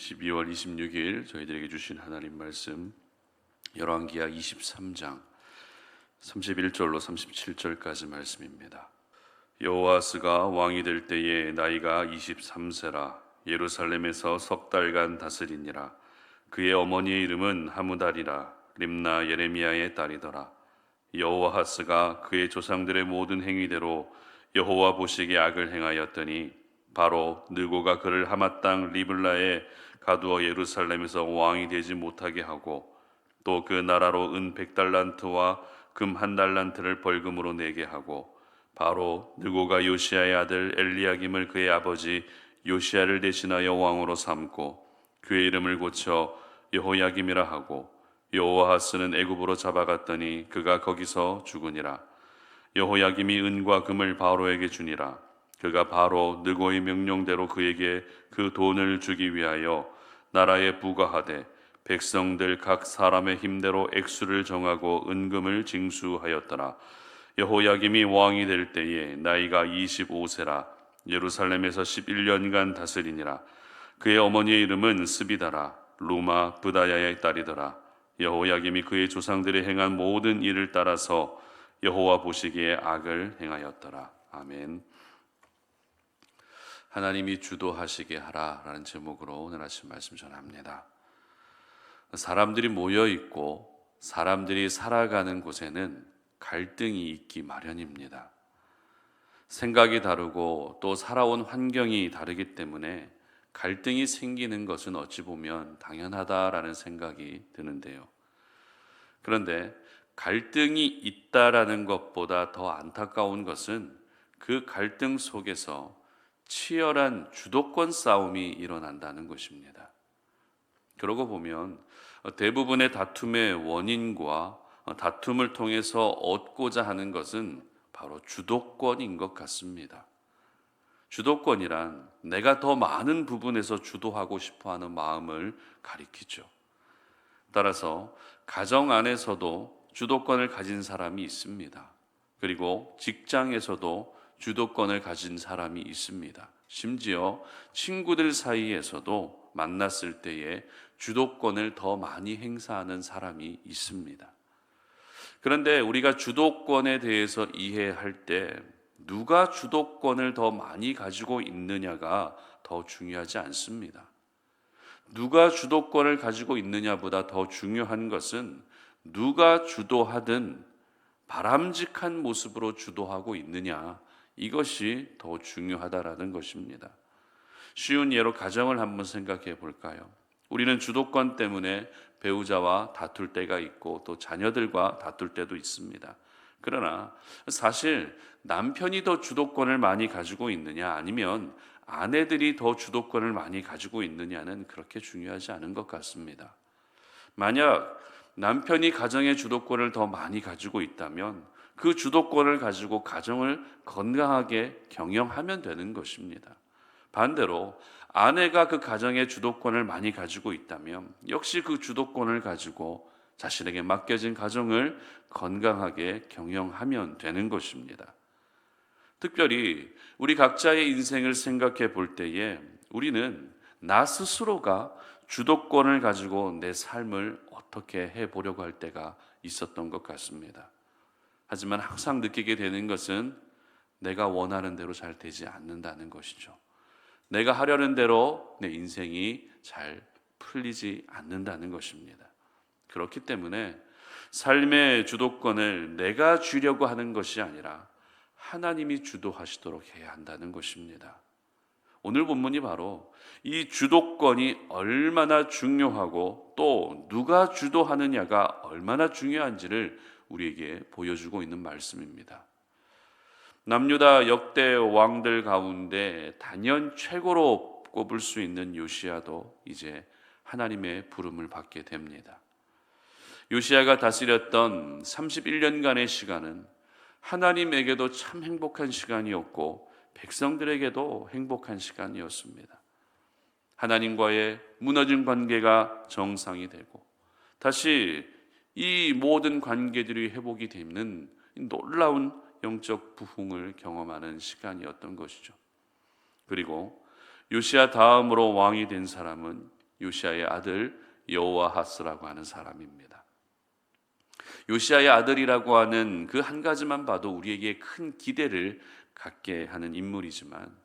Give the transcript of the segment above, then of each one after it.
12월 26일 저희들에게 주신 하나님 말씀 열왕기하 23장 31절로 37절까지 말씀입니다. 여호아스가 왕이 될 때에 나이가 23세라 예루살렘에서 석 달간 다스리니라. 그의 어머니의 이름은 하무달이라 림나 예레미야의 딸이더라. 여호아하스가 그의 조상들의 모든 행위대로 여호와 보시기에 악을 행하였더니 바로 느고가 그를 하맛 땅 리블라에 가두어 예루살렘에서 왕이 되지 못하게 하고 또 그 나라로 은 100달란트와 금 1달란트를 벌금으로 내게 하고 바로 느고가 요시야의 아들 엘리야김을 그의 아버지 요시야를 대신하여 왕으로 삼고 그의 이름을 고쳐 여호야김이라 하고 여호아하스는 애굽으로 잡아갔더니 그가 거기서 죽으니라. 여호야김이 은과 금을 바로에게 주니라. 그가 바로 느고의 명령대로 그에게 그 돈을 주기 위하여 나라에 부과하되 백성들 각 사람의 힘대로 액수를 정하고 은금을 징수하였더라. 여호야김이 왕이 될 때에 나이가 25세라 예루살렘에서 11년간 다스리니라. 그의 어머니의 이름은 스비다라 루마 브다야의 딸이더라. 여호야김이 그의 조상들이 행한 모든 일을 따라서 여호와 보시기에 악을 행하였더라. 아멘. 하나님이 주도하시게 하라라는 제목으로 오늘 아침 말씀 전합니다. 사람들이 모여 있고 사람들이 살아가는 곳에는 갈등이 있기 마련입니다. 생각이 다르고 또 살아온 환경이 다르기 때문에 갈등이 생기는 것은 어찌 보면 당연하다라는 생각이 드는데요. 그런데 갈등이 있다라는 것보다 더 안타까운 것은 그 갈등 속에서 치열한 주도권 싸움이 일어난다는 것입니다. 그러고 보면 대부분의 다툼의 원인과 다툼을 통해서 얻고자 하는 것은 바로 주도권인 것 같습니다. 주도권이란 내가 더 많은 부분에서 주도하고 싶어하는 마음을 가리키죠. 따라서 가정 안에서도 주도권을 가진 사람이 있습니다. 그리고 직장에서도 주도권을 가진 사람이 있습니다. 심지어 친구들 사이에서도 만났을 때에 주도권을 더 많이 행사하는 사람이 있습니다. 그런데 우리가 주도권에 대해서 이해할 때 누가 주도권을 더 많이 가지고 있느냐가 더 중요하지 않습니다. 누가 주도권을 가지고 있느냐보다 더 중요한 것은 누가 주도하든 바람직한 모습으로 주도하고 있느냐, 이것이 더 중요하다라는 것입니다. 쉬운 예로 가정을 한번 생각해 볼까요? 우리는 주도권 때문에 배우자와 다툴 때가 있고 또 자녀들과 다툴 때도 있습니다. 그러나 사실 남편이 더 주도권을 많이 가지고 있느냐 아니면 아내들이 더 주도권을 많이 가지고 있느냐는 그렇게 중요하지 않은 것 같습니다. 만약 남편이 가정의 주도권을 더 많이 가지고 있다면 그 주도권을 가지고 가정을 건강하게 경영하면 되는 것입니다. 반대로 아내가 그 가정의 주도권을 많이 가지고 있다면 역시 그 주도권을 가지고 자신에게 맡겨진 가정을 건강하게 경영하면 되는 것입니다. 특별히 우리 각자의 인생을 생각해 볼 때에 우리는 나 스스로가 주도권을 가지고 내 삶을 어떻게 해보려고 할 때가 있었던 것 같습니다. 하지만 항상 느끼게 되는 것은 내가 원하는 대로 잘 되지 않는다는 것이죠. 내가 하려는 대로 내 인생이 잘 풀리지 않는다는 것입니다. 그렇기 때문에 삶의 주도권을 내가 쥐려고 하는 것이 아니라 하나님이 주도하시도록 해야 한다는 것입니다. 오늘 본문이 바로 이 주도권이 얼마나 중요하고 또 누가 주도하느냐가 얼마나 중요한지를 우리에게 보여주고 있는 말씀입니다. 남유다 역대 왕들 가운데 단연 최고로 꼽을 수 있는 요시야도 이제 하나님의 부름을 받게 됩니다. 요시야가 다스렸던 31년간의 시간은 하나님에게도 참 행복한 시간이었고 백성들에게도 행복한 시간이었습니다. 하나님과의 무너진 관계가 정상이 되고 다시 이 모든 관계들이 회복이 되는 놀라운 영적 부흥을 경험하는 시간이었던 것이죠. 그리고 요시야 다음으로 왕이 된 사람은 요시야의 아들 여호아하스라고 하는 사람입니다. 요시야의 아들이라고 하는 그 한 가지만 봐도 우리에게 큰 기대를 갖게 하는 인물이지만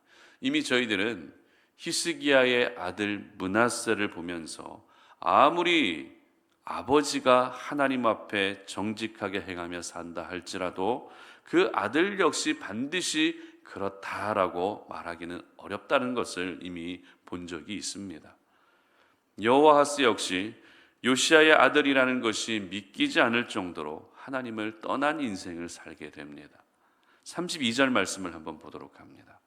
이미 저희들은 히스기야의 아들 므낫세를 보면서 아무리 아버지가 하나님 앞에 정직하게 행하며 산다 할지라도 그 아들 역시 반드시 그렇다라고 말하기는 어렵다는 것을 이미 본 적이 있습니다. 여호아하스 역시 요시야의 아들이라는 것이 믿기지 않을 정도로 하나님을 떠난 인생을 살게 됩니다. 32절 말씀을 한번 보도록 합니다.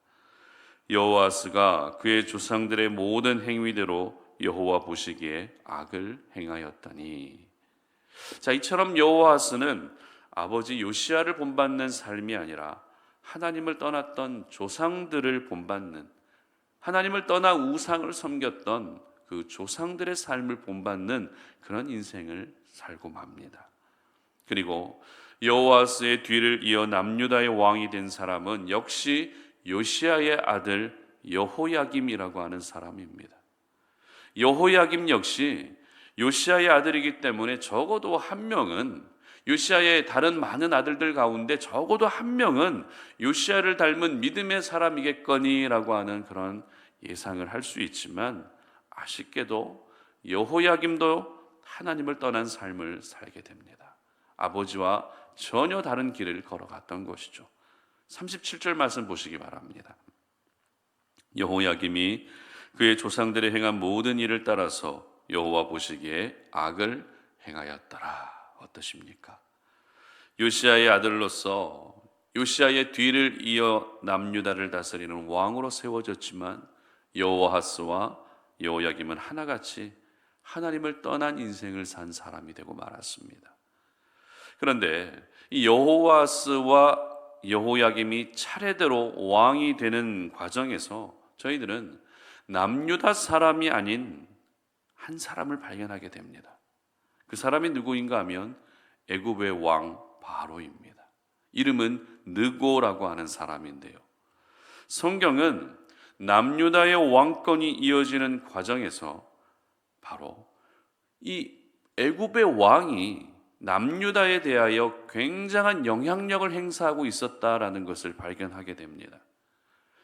여호아스가 그의 조상들의 모든 행위대로 여호와 보시기에 악을 행하였더니. 자, 이처럼 여호아스는 아버지 요시야를 본받는 삶이 아니라 하나님을 떠났던 조상들을 본받는, 하나님을 떠나 우상을 섬겼던 그 조상들의 삶을 본받는 그런 인생을 살고 맙니다. 그리고 여호아스의 뒤를 이어 남유다의 왕이 된 사람은 역시 요시야의 아들 여호야김이라고 하는 사람입니다. 여호야김 역시 요시야의 아들이기 때문에 적어도 한 명은, 요시야의 다른 많은 아들들 가운데 적어도 한 명은 요시야를 닮은 믿음의 사람이겠거니라고 하는 그런 예상을 할 수 있지만, 아쉽게도 여호야김도 하나님을 떠난 삶을 살게 됩니다. 아버지와 전혀 다른 길을 걸어갔던 것이죠. 37절 말씀 보시기 바랍니다. 여호야김이 그의 조상들의 행한 모든 일을 따라서 여호와 보시기에 악을 행하였더라. 어떠십니까? 요시야의 아들로서 요시야의 뒤를 이어 남유다를 다스리는 왕으로 세워졌지만 여호아하스와 여호야김은 하나같이 하나님을 떠난 인생을 산 사람이 되고 말았습니다. 그런데 이 여호아하스와 여호야김이 차례대로 왕이 되는 과정에서 저희들은 남유다 사람이 아닌 한 사람을 발견하게 됩니다. 그 사람이 누구인가 하면 애굽의 왕 바로입니다. 이름은 느고라고 하는 사람인데요. 성경은 남유다의 왕권이 이어지는 과정에서 바로 이 애굽의 왕이 남유다에 대하여 굉장한 영향력을 행사하고 있었다라는 것을 발견하게 됩니다.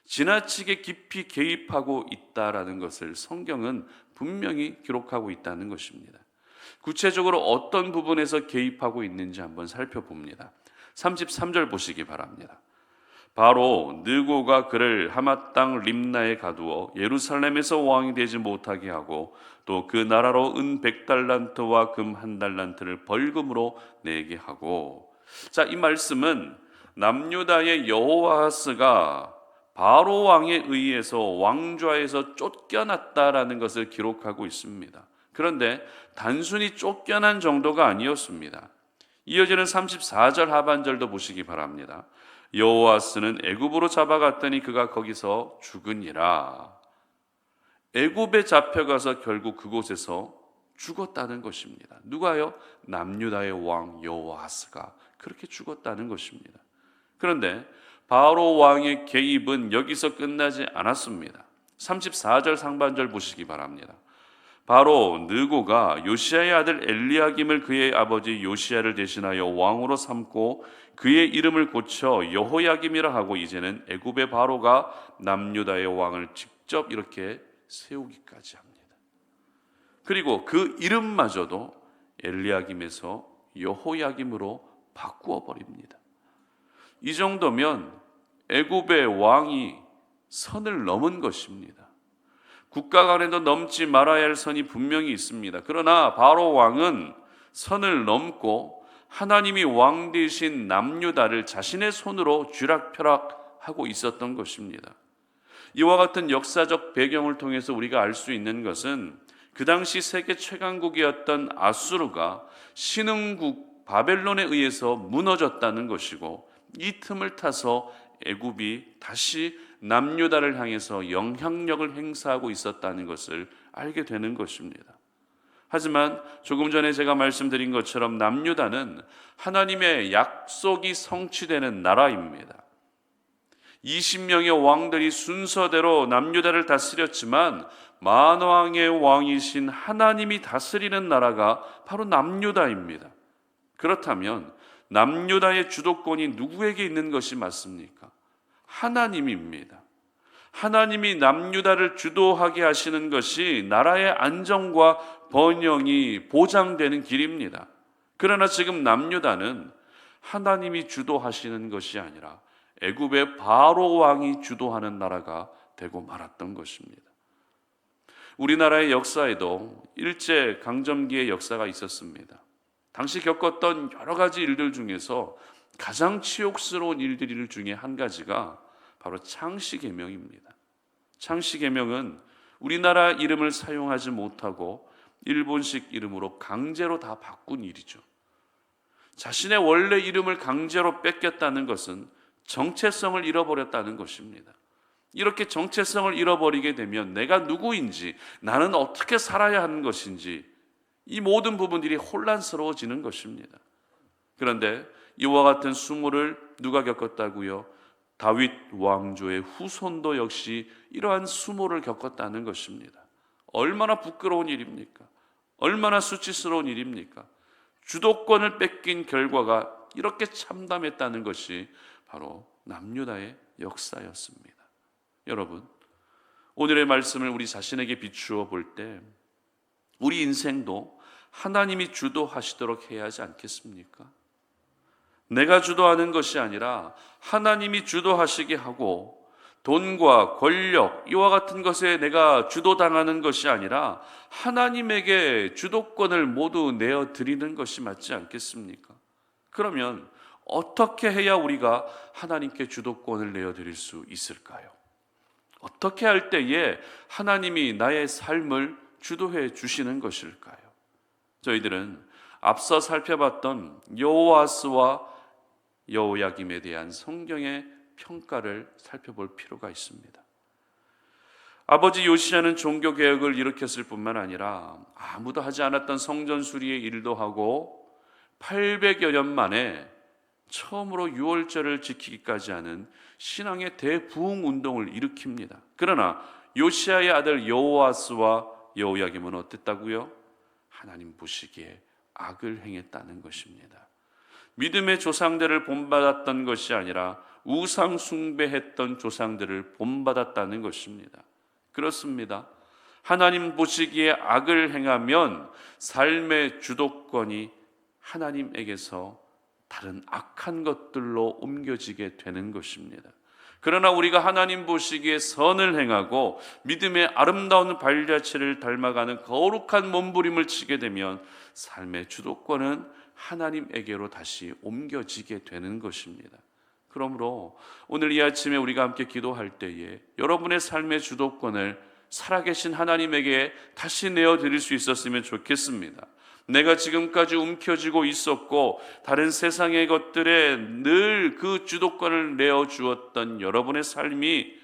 지나치게 깊이 개입하고 있다라는 것을 성경은 분명히 기록하고 있다는 것입니다. 구체적으로 어떤 부분에서 개입하고 있는지 한번 살펴봅니다. 33절 보시기 바랍니다. 바로 느고가 그를 하맛 땅 림나에 가두어 예루살렘에서 왕이 되지 못하게 하고 또 그 나라로 은 100달란트와 금 1달란트를 벌금으로 내게 하고. 자, 이 말씀은 남유다의 여호아하스가 바로 왕에 의해서 왕좌에서 쫓겨났다라는 것을 기록하고 있습니다. 그런데 단순히 쫓겨난 정도가 아니었습니다. 이어지는 34절 하반절도 보시기 바랍니다. 여호아스는 애굽으로 잡아갔더니 그가 거기서 죽으니라. 애굽에 잡혀가서 결국 그곳에서 죽었다는 것입니다. 누가요? 남유다의 왕 여호아스가 그렇게 죽었다는 것입니다. 그런데 바로 왕의 개입은 여기서 끝나지 않았습니다. 34절 상반절 보시기 바랍니다. 바로 느고가 요시야의 아들 엘리야김을 그의 아버지 요시야를 대신하여 왕으로 삼고 그의 이름을 고쳐 여호야김이라 하고 이제는 애굽의 바로가 남유다의 왕을 직접 이렇게 세우기까지 합니다. 그리고 그 이름마저도 엘리야김에서 여호야김으로 바꾸어 버립니다. 이 정도면 애굽의 왕이 선을 넘은 것입니다. 국가 간에도 넘지 말아야 할 선이 분명히 있습니다. 그러나 바로 왕은 선을 넘고 하나님이 왕 되신 남유다를 자신의 손으로 쥐락펴락하고 있었던 것입니다. 이와 같은 역사적 배경을 통해서 우리가 알 수 있는 것은 그 당시 세계 최강국이었던 아수르가 신흥국 바벨론에 의해서 무너졌다는 것이고, 이 틈을 타서 애굽이 다시 남유다를 향해서 영향력을 행사하고 있었다는 것을 알게 되는 것입니다. 하지만 조금 전에 제가 말씀드린 것처럼 남유다는 하나님의 약속이 성취되는 나라입니다. 20명의 왕들이 순서대로 남유다를 다스렸지만 만왕의 왕이신 하나님이 다스리는 나라가 바로 남유다입니다. 그렇다면 남유다의 주도권이 누구에게 있는 것이 맞습니까? 하나님입니다. 하나님이 남유다를 주도하게 하시는 것이 나라의 안정과 번영이 보장되는 길입니다. 그러나 지금 남유다는 하나님이 주도하시는 것이 아니라 애굽의 바로 왕이 주도하는 나라가 되고 말았던 것입니다. 우리나라의 역사에도 일제 강점기의 역사가 있었습니다. 당시 겪었던 여러 가지 일들 중에서 가장 치욕스러운 일들 중에 한 가지가 바로 창씨개명입니다. 창씨개명은 우리나라 이름을 사용하지 못하고 일본식 이름으로 강제로 다 바꾼 일이죠. 자신의 원래 이름을 강제로 뺏겼다는 것은 정체성을 잃어버렸다는 것입니다. 이렇게 정체성을 잃어버리게 되면 내가 누구인지, 나는 어떻게 살아야 하는 것인지, 이 모든 부분들이 혼란스러워지는 것입니다. 그런데 이와 같은 수모를 누가 겪었다고요? 다윗 왕조의 후손도 역시 이러한 수모를 겪었다는 것입니다. 얼마나 부끄러운 일입니까? 얼마나 수치스러운 일입니까? 주도권을 뺏긴 결과가 이렇게 참담했다는 것이 바로 남유다의 역사였습니다. 여러분, 오늘의 말씀을 우리 자신에게 비추어 볼 때 우리 인생도 하나님이 주도하시도록 해야 하지 않겠습니까? 내가 주도하는 것이 아니라 하나님이 주도하시게 하고, 돈과 권력 이와 같은 것에 내가 주도당하는 것이 아니라 하나님에게 주도권을 모두 내어드리는 것이 맞지 않겠습니까? 그러면 어떻게 해야 우리가 하나님께 주도권을 내어드릴 수 있을까요? 어떻게 할 때에 하나님이 나의 삶을 주도해 주시는 것일까요? 저희들은 앞서 살펴봤던 여호아스와 여호야김에 대한 성경의 평가를 살펴볼 필요가 있습니다. 아버지 요시야는 종교개혁을 일으켰을 뿐만 아니라 아무도 하지 않았던 성전 수리의 일도 하고 800여 년 만에 처음으로 유월절을 지키기까지 하는 신앙의 대부흥 운동을 일으킵니다. 그러나 요시야의 아들 여호아스와 여호야김은 어땠다고요? 하나님 보시기에 악을 행했다는 것입니다. 믿음의 조상들을 본받았던 것이 아니라 우상 숭배했던 조상들을 본받았다는 것입니다. 그렇습니다. 하나님 보시기에 악을 행하면 삶의 주도권이 하나님에게서 다른 악한 것들로 옮겨지게 되는 것입니다. 그러나 우리가 하나님 보시기에 선을 행하고 믿음의 아름다운 발자취를 닮아가는 거룩한 몸부림을 치게 되면 삶의 주도권은 하나님에게로 다시 옮겨지게 되는 것입니다. 그러므로 오늘 이 아침에 우리가 함께 기도할 때에 여러분의 삶의 주도권을 살아계신 하나님에게 다시 내어드릴 수 있었으면 좋겠습니다. 내가 지금까지 움켜쥐고 있었고 다른 세상의 것들에 늘 그 주도권을 내어주었던 여러분의 삶이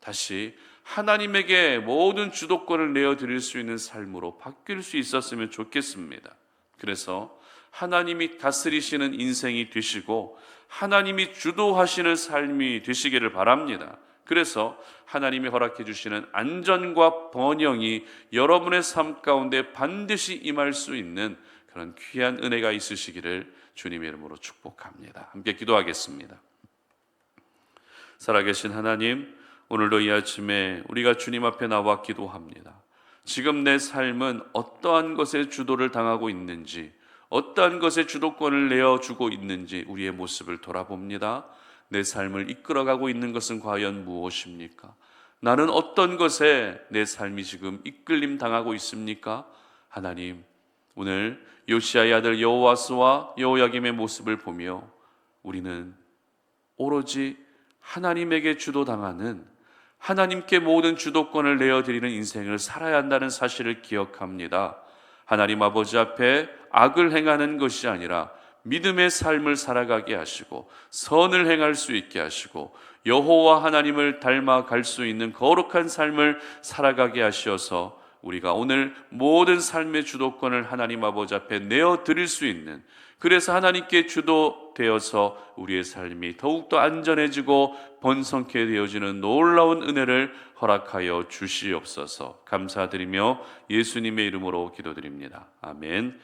다시 하나님에게 모든 주도권을 내어드릴 수 있는 삶으로 바뀔 수 있었으면 좋겠습니다. 그래서 하나님이 다스리시는 인생이 되시고 하나님이 주도하시는 삶이 되시기를 바랍니다. 그래서 하나님이 허락해 주시는 안전과 번영이 여러분의 삶 가운데 반드시 임할 수 있는 그런 귀한 은혜가 있으시기를 주님의 이름으로 축복합니다. 함께 기도하겠습니다. 살아계신 하나님, 오늘도 이 아침에 우리가 주님 앞에 나와 기도합니다. 지금 내 삶은 어떠한 것에 주도를 당하고 있는지, 어떠한 것에 주도권을 내어주고 있는지 우리의 모습을 돌아봅니다. 내 삶을 이끌어가고 있는 것은 과연 무엇입니까? 나는 어떤 것에 내 삶이 지금 이끌림 당하고 있습니까? 하나님, 오늘 요시야의 아들 여호아스와 여호야김의 모습을 보며 우리는 오로지 하나님에게 주도당하는, 하나님께 모든 주도권을 내어드리는 인생을 살아야 한다는 사실을 기억합니다. 하나님 아버지 앞에 악을 행하는 것이 아니라 믿음의 삶을 살아가게 하시고 선을 행할 수 있게 하시고 여호와 하나님을 닮아갈 수 있는 거룩한 삶을 살아가게 하셔서 우리가 오늘 모든 삶의 주도권을 하나님 아버지 앞에 내어 드릴 수 있는, 그래서 하나님께 주도되어서 우리의 삶이 더욱더 안전해지고 번성케 되어지는 놀라운 은혜를 허락하여 주시옵소서. 감사드리며 예수님의 이름으로 기도드립니다. 아멘.